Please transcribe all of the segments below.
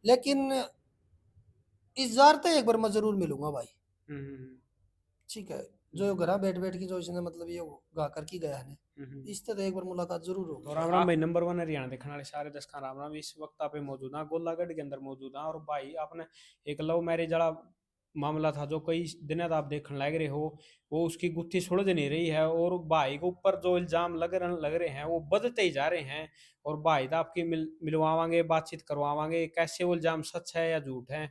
लेकिन इस बार तो एक बार मैं जरूर मिलूंगा भाई। ठीक है, जो घर बैठ बैठ के जो इसने मतलब ये गा कर की गया है, इससे तो एक बार मुलाकात जरूर तो होगी राम भाई। राम भाई, नंबर वन हरियाणा देखने वाले सारे दस का राम राम। इस वक्त आप मौजूद हैं गोलागढ़ के अंदर मौजूद हैं। और भाई आपने एक लव मैरिज वाला मामला था जो कई दिन आप देखने लग रहे हो, वो उसकी गुत्थी सुलझ नहीं रही है। और भाई के ऊपर जो इल्जाम लग रहे हैं वो बढ़ते ही जा रहे हैं। और भाई तो आपकी मिलवावांगे, बातचीत करवावांगे कैसे वो इल्जाम सच है या झूठ है।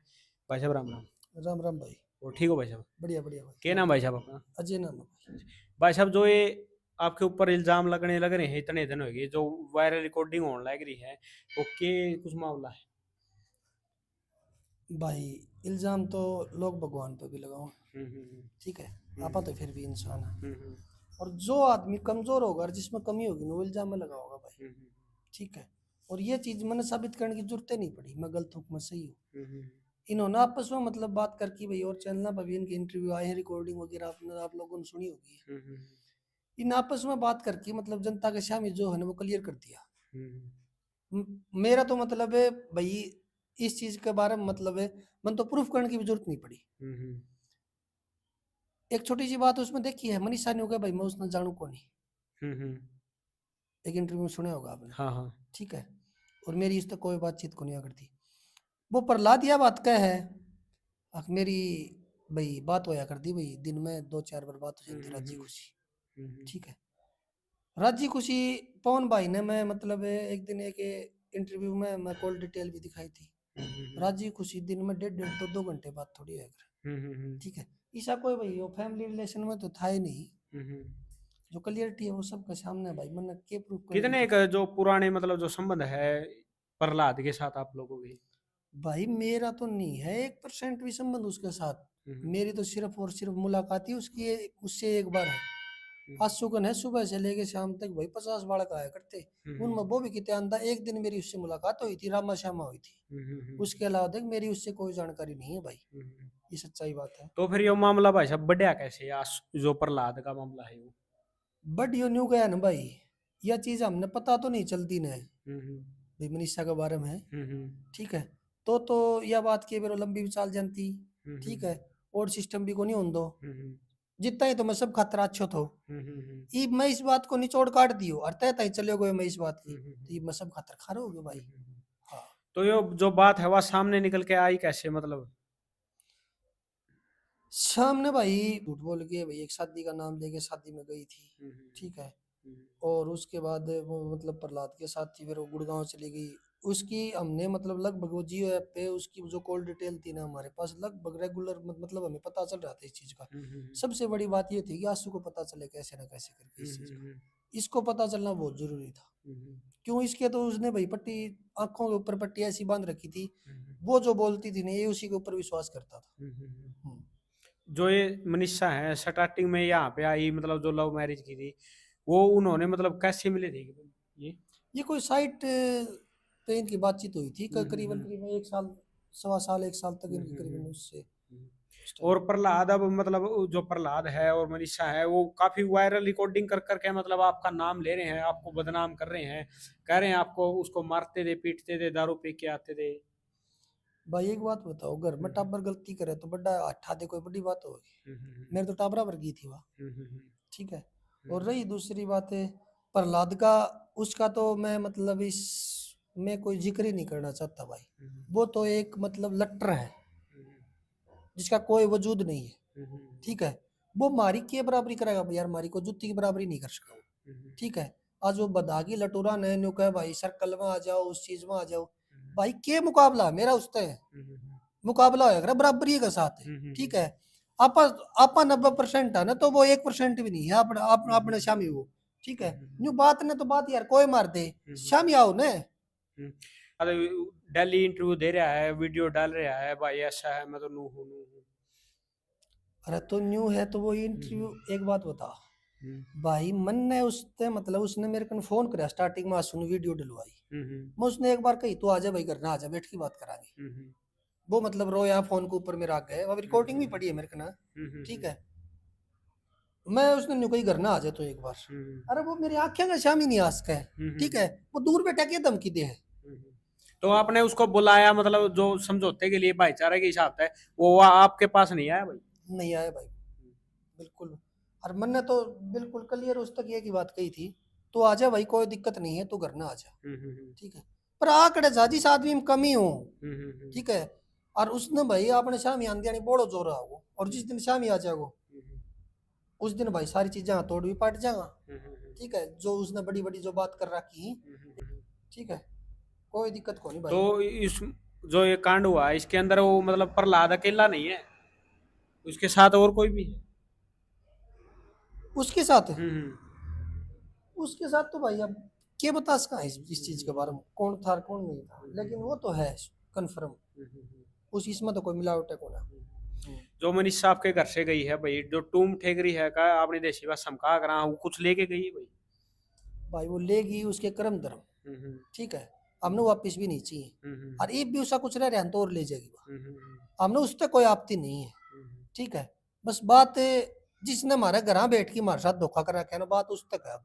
भाई साहब राम राम। राम राम भाई। और ठीक हो भाई साहब? बढ़िया बढ़िया भाई, क्या आप नाम भाई साहब बताओ। अपना? अजय नाम है भाई। भाई साहब, जो ये आपके ऊपर इल्जाम लगने लग रहे हैं इतने दिन हो गए, जो वायरल रिकॉर्डिंग होने लग रही है, ओके कुछ मामला है? भाई इल्जाम तो लोग भगवान पर भी लगाओ। हम्म। ठीक है, आपा हम्म। तो फिर भी इंसान है। हम्म। और जो आदमी कमजोर होगा और जिसमें कमी होगी ना वो इल्जाम में लगा होगा भाई। हम्म। ठीक है, और ये चीज मैंने साबित करने की जरूरत ही नहीं पड़ी, मैं गलत हूँ मैं सही हूँ। हम्म। इन्होंने आपस में मतलब बात करके भाई, और चैनल पर भी इनके इंटरव्यू आए हैं, रिकॉर्डिंग वगैरह आपने आप लोगों ने सुनी होगी। हम्म। इन आपस में बात करके मतलब जनता के सामने जो है ना वो क्लियर कर दिया। हम्म। मेरा तो मतलब है भाई, इस चीज के बारे में मतलब है मन तो प्रूफ करने की भी जरूरत नहीं पड़ी। हम्म। एक छोटी सी बात उसमें देखी है, मनीषा ने हो गया भाई मैं उसने जानू को नहीं। हम्म। एक इंटरव्यू में सुना होगा आपने। हाँ हाँ। ठीक है, और मेरी इस तक कोई बातचीत को नहीं करती। वो प्रहलाद यह बात कह है, मेरी भाई बात होया करती भाई, दिन में 2-4 बार बात हो जाती राजी खुशी। हम्म। ठीक है, राजी खुशी। पवन भाई ने मैं मतलब एक दिन एक इंटरव्यू में मैं कॉल डिटेल भी दिखाई थी। राजी खुशी दिन में 1.5-2 घंटे बात थोड़ी है। ठीक है, ऐसा कोई भाई वो फैमिली रिलेशन में तो था ही नहीं। जो क्लियरिटी है वो सबके सामने है भाई, मैंने के प्रूफ करने की कितने एक जरूरत। जो पुराने मतलब जो संबंध है प्रहलाद के साथ आप लोगों के? भाई मेरा तो नहीं है 1% भी संबंध उसके साथ। हम्म। मेरी तो सिर्फ और सिर्फ मुलाकात ही उसकी उससे एक बार है। आज हम्म। सुकन है सुबह से लेके शाम तक भाई 50 बालक आया करते। उनमें वो भी कितने आंदा, एक दिन मेरी उससे मुलाकात हुई थी, रामा श्यामा हुई थी। उसके अलावा देख मेरी उससे कोई जानकारी नहीं है भाई। ये सच्चाई बात है। तो फिर ये मामला भाई साहब बढ़िया कैसे? जो प्रहलाद का मामला है वो? बट यो न्यू गया ना भाई, यह चीज हमने पता तो नहीं चलती ना हम्म। भाई मनीषा के बारे में। हम्म। ठीक है, तो यह बात की मेरे लंबी भी चाल जानती। ठीक है, और सिस्टम भी को नहीं हों दो हम्म। जितना ही तो मैं सब खतरा अच्छो थो। हम्म। ई मैं इस बात को निचोड़ काट दियो और तय तय चले गए मैं इस बात की, हम्म। तो ये मैं सब खतर खा हो गए भाई। हाँ, तो ये जो बात है वह सामने निकल के आई कैसे मतलब? सामने भाई झूठ बोल के भाई एक शादी का नाम लेके शादी में गई थी। ठीक है, और उसके बाद वो मतलब प्रहलाद के साथ थी, फिर वो गुड़गांव चली गई। उसकी हमने मतलब लगभग वो जियो ऐप पे उसकी जो कॉल डिटेल थी ना हमारे पास लगभग रेगुलर मतलब हमें पता चल रहा था इस चीज का। सबसे बड़ी बात ये थी कि आंसू को पता चले कैसे ना कैसे करके इस चीज का। इसको पता चलना बहुत जरूरी था। क्यों, इसके तो उसने भाई पट्टी आंखों के ऊपर पट्टी ऐसी बांध रखी थी, वो जो बोलती थी ना ये उसी के ऊपर विश्वास करता था। हम्म। जो ये मनीषा है स्टार्टिंग में यहाँ पे आई, मतलब जो लव मैरिज की थी, वो उन्होंने मतलब कैसे मिले थे ये? ये कोई साइट पे इनकी बातचीत हुई थी, करीबन हम्म। करीबन 1 साल, 1.25 साल 1 साल तक इनकी करीबन उससे हम्म। उस टाइम। और प्रहलाद, अब मतलब जो प्रहलाद है और मनीषा है वो काफी वायरल रिकॉर्डिंग कर करके मतलब आपका नाम ले रहे हैं, आपको बदनाम कर रहे हैं, कह रहे हैं आपको उसको मारते थे, पीटते थे, दारू पी के आते थे। भाई एक बात बताओ, घर में हम्म। टाबर गलती करे तो बड़ा हटा दे, कोई बड़ी बात होगी? हम्म। मेरे तो टाबरा वर्गी थी वह। हम्म। ठीक है, और हम्म। रही दूसरी बात है प्रहलाद का, उसका तो मैं मतलब इस में कोई जिक्र ही नहीं करना चाहता भाई। वो तो एक मतलब लट्टर है जिसका कोई वजूद नहीं है। ठीक है, वो मारी के बराबरी करेगा भाई यार, मारी को जुत्ती की बराबरी नहीं कर सका वो। ठीक है, आज वो बदागी लटूरा ने न्यू कहे भाई सर्कल में आ जाओ, उस चीज में आ जाओ। भाई के मुकाबला मेरा उससे मुकाबला होगा बराबरी के साथ है। ठीक है, आपा आपा 90% है ना, तो वो 1% भी नहीं है अपने अपने शामी वो। ठीक है, न्यू बात ने तो बात यार कोई मार दे, शामी आओ ने। अरे डेली इंटरव्यू दे रहा है, वीडियो डाल रहा है, भाई ऐसा है, मैं तो नू हूँ, नू हूँ। अरे तो न्यू है तो वो इंटरव्यू, एक बात बता हम्म। भाई, मन ने उसने मतलब उसने मेरे को फोन कराया स्टार्टिंग में, सुन वीडियो डलवाई। हम्म। मैं उसने एक बार कही तू आ जा भाई, करना आ जा, बैठ की बात करांगे। हम्म। वो मतलब रोया फोन के ऊपर मेरा आ गए, अब रिकॉर्डिंग भी पड़ी है मेरे को ना। ठीक है, मैं उसने न्यू कही करना आ जा तो एक बार। अरे वो मेरी आंखें का शामी नहीं आस का है। ठीक है, वो दूर बैठा के धमकी दे है। तो आपने उसको बुलाया मतलब जो समझौते के लिए भाईचारे के हिसाब से, वो आपके पास नहीं आया भाई? नहीं आया भाई, बिल्कुल। और मैंने तो बिल्कुल क्लियर उस तक ये की बात कही थी, तू आ जा भाई, कोई दिक्कत नहीं है, तू घर ना आ जा, ठीक है। पर आकड़े जा जिस आदमी में कमी हो, ठीक है। और उसने भाई आपने शामी आंधी आनी बोलो जोर रहा हो, और जिस दिन शामी आ जाएगो उस दिन भाई सारी चीजें तोड़ भी पट जाएगा, ठीक है। जो उसने बड़ी बड़ी जो बात कर रखी, ठीक है, कोई दिक्कत को नहीं भाई। तो इस जो ये कांड हुआ इसके अंदर वो मतलब प्रहलाद अकेला नहीं है, उसके साथ और कोई भी है? उसके साथ, उसके साथ तो भाई अब क्या बता सका इस चीज के बारे में, कौन था कौन नहीं था, लेकिन वो तो है कंफर्म, उस इसमें तो कोई मिलावट है कौन। जो मनीष साहब के घर से गई है भाई, जो टूम ठेकरी है का आपने देसी बात समका करा, वो कुछ लेके गई है भाई? भाई वो लेगी उसके कर्म धर्म, ठीक है, हमने वापिस भी नहीं चाहिए। और एक भी उसका कुछ रह रहा है तो और ले जाएगी, हमने उससे कोई आपत्ति नहीं है, ठीक है। बस बात जिसने हमारे घर बैठ के हमारे साथ धोखा कर रखा है ना, बात उस तक है,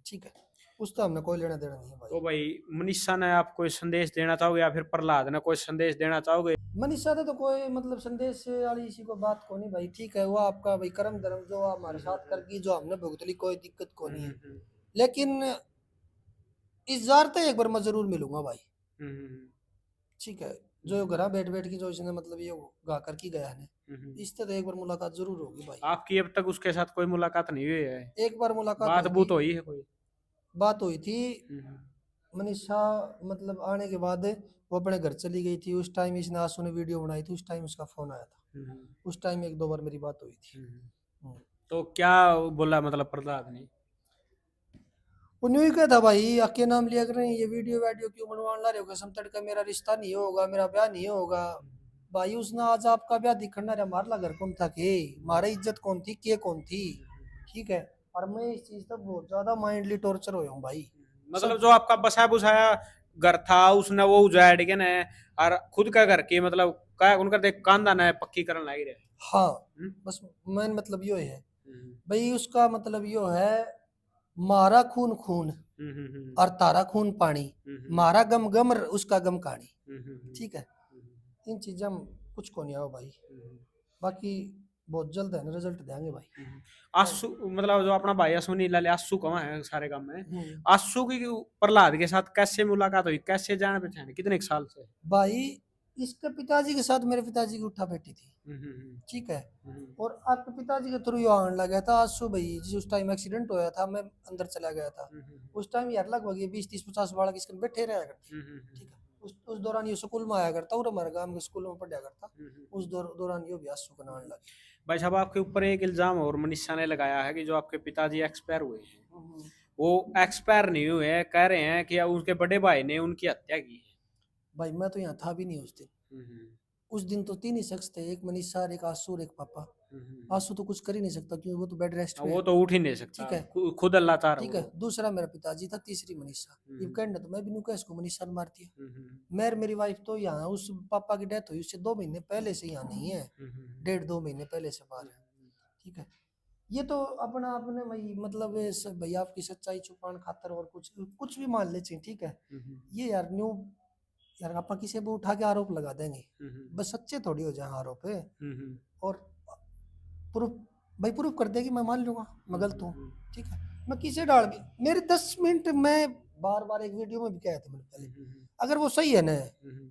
ठीक है, उस तो हमने कोई लेना देना नहीं है भाई। तो भाई मनीषा ने आप कोई संदेश देना चाहोगे या फिर प्रहलाद ने कोई संदेश देना चाहोगे? मनीषा ने तो कोई मतलब संदेश वाली इसी को बात को नहीं भाई, ठीक है, वो आपका भाई कर्म धर्म जो हमारे साथ करगी, जो हमने भुगतली, कोई दिक्कत को नहीं है। लेकिन इस बार तो एक बार मैं जरूर मिलूंगा भाई, ठीक है। जो घर बैठ बैठ के जो इसने मतलब ये गा कर की गया है, इससे तो एक बार मुलाकात जरूर होगी भाई। आपकी अब तक उसके साथ कोई मुलाकात नहीं हुई है? एक बार मुलाकात बात बूत हुई है कोई? बात हुई थी, मनीषा मतलब आने के बाद वो अपने घर चली गई थी, उस टाइम इसने आंसू ने वीडियो बनाई थी, उस टाइम उसका फोन आया था, उस टाइम एक दो बार मेरी बात हुई थी। तो क्या बोला मतलब प्रहलाद ने? वो न्यू ही कहा था भाई, अके नाम लिया कर ये वीडियो वीडियो क्यों बनवाने ला रहे हो, कसम तड़का मेरा रिश्ता नहीं होगा, मेरा ब्याह नहीं होगा। भाई उसने आज आपका ब्याह दिखना रहा, मारला घर कौन था के, मारा इज्जत कौन थी के कौन थी, ठीक है। और मैं इस चीज तक बहुत ज्यादा माइंडली टॉर्चर हो हूँ भाई। मतलब जो आपका बसा बुसाया घर था उसने वो उजाड़ के ना, और खुद का घर की मतलब का उनका देख कांदा ना पक्की करने लग रहे। हाँ, बस मैन मतलब यो है भाई, उसका मतलब यो है, मारा खून खून और तारा खून पानी, मारा गम गम उसका गम कहानी, ठीक है। इन चीजा में कुछ को नहीं आओ भाई, बाकी बहुत जल्द है ना रिजल्ट देंगे भाई। आंसू मतलब जो अपना भाई अश्विनी लाले आंसू कहाँ है सारे काम में, आंसू की प्रहलाद के साथ कैसे मुलाकात हुई, कैसे जान पहचान, कितने साल से? भाई इसके पिताजी के साथ मेरे पिताजी की उठा बैठी थी, ठीक है। और आपके पिताजी के थ्रू आने लगा था आंसू भाई, जिस टाइम एक्सीडेंट होया था मैं अंदर चला गया था, उस टाइम यार लगभग 20 30 50 बालक इसके बैठे रहा करते, ठीक है। उस दौरान ये स्कूल में आया करता और हमारे गांव के स्कूल में पढ़ा करता, उस दौरान ये भी आंसू का नाम लगा। भाई साहब आपके ऊपर एक इल्जाम और मनीषा ने लगाया है कि जो आपके पिताजी एक्सपायर हुए हैं, वो एक्सपायर नहीं हुए हैं, कह रहे हैं कि उनके बड़े भाई ने उनकी हत्या की है। भाई मैं तो यहाँ था भी नहीं उस दिन, उस दिन तो 3 ही शख्स थे, एक मनीषा, एक आंसू और एक पापा। आंसू तो कुछ कर ही नहीं सकता क्योंकि वो तो बेड रेस्ट पे वो तो उठ ही नहीं सकता, ठीक है, खुद अल्लाह तारा, ठीक है। दूसरा मेरा पिताजी था, तीसरी मनीषा, ये कहने तो मैं भी नुका इसको मनीषा ने मार दिया। मेरी वाइफ तो यहाँ उस पापा की डेथ हुई उससे 2 महीने पहले से यहाँ नहीं है, 1.5 2 महीने पहले से बाहर है, ठीक है। ये तो अपना आपने भाई मतलब भाई आपकी सच्चाई छुपाने खातर और कुछ भी मान ले चाहिए, ठीक है। ये यार न्यू यार आप किसी पे उठा के आरोप लगा देंगे, बस सच्चे थोड़ी हो जाए आरोप है, और प्रूफ भाई प्रूफ कर देगी, मैं मान लूंगा मैं गलत हूँ, ठीक है। मैं किसे डाल भी मेरे 10 मिनट में बार बार एक वीडियो में भी कहा था मैंने पहले, अगर वो सही है ना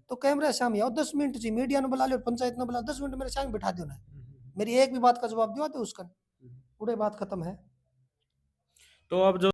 तो कैमरा सामने आओ, 10 मिनट जी मीडिया ने बुला लो, पंचायत ने बुला, 10 मिनट मेरे सामने बैठा दो ना, मेरी एक भी बात का जवाब दिया तो उसका पूरे बात खत्म है। तो अब जो